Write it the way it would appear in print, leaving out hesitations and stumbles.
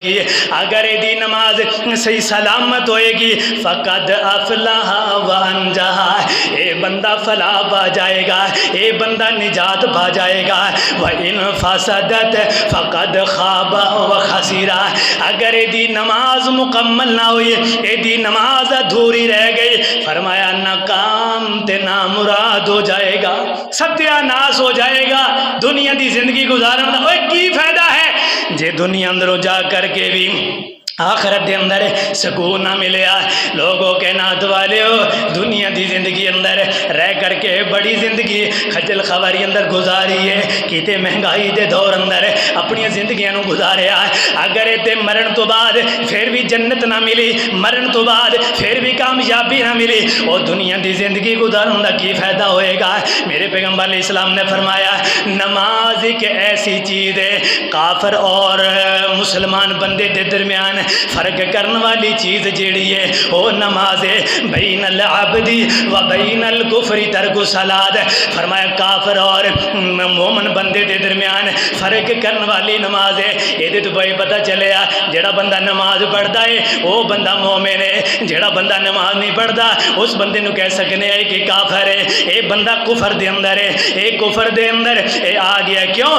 اگر دی نماز صحیح سلامت ہوئے گی فقد افلح وانجح، اے بندہ فلاح پا جائے گا، اے بندہ نجات پا جائے گا۔ وَإِن فَسَدَتْ فَقَدْ خَابَ وَخَسِرَ، اگر دی نماز مکمل نہ ہوئی، اے دی نماز ادھوری رہ گئی، فرمایا ناکام تے نامراد ہو جائے گا، ستیہ ناس ہو جائے گا۔ دنیا دی زندگی گزارن دا کی فائدہ ہے جے دنیا اندروں جا کر کے بھی آخرت دے اندر سکون نہ ملیا۔ لوگوں کے نات والے ہو، دنیا دی زندگی اندر رہ کر کے بڑی زندگی خجل خواری اندر گزاری ہے، کیتے مہنگائی دے دور اندر اپنی زندگیاں نو گزاریا ہے۔ اگر تے مرن تو بعد پھر بھی جنت نہ ملی، مرن تو بعد پھر بھی کامیابی نہ ملی، اور دنیا دی زندگی گزارن دا کی فائدہ ہوئے گا؟ میرے پیغمبر علیہ السلام نے فرمایا نماز ایک ایسی چیز ہے، کافر اور مسلمان بندے دے درمیان فرق کرنے والی چیز جیڑی ہے وہ نماز ہے۔ بین العبد و بین الکفر ترک الصلاۃ، فرمایا کافر اور مومن بندے دے درمیان فرق کرنے والی نماز ہے۔ یہ تو بھائی پتہ چلیا جڑا بندہ نماز پڑھتا ہے وہ بندہ مومن ہے، جڑا بندہ نماز نہیں پڑھتا اس بندے نو کہہ سکنے ہیں کہ کافر ہے، اے بندہ کفر دے اندر ہے، اے کفر دے اندر اے آ گیا۔ کیوں؟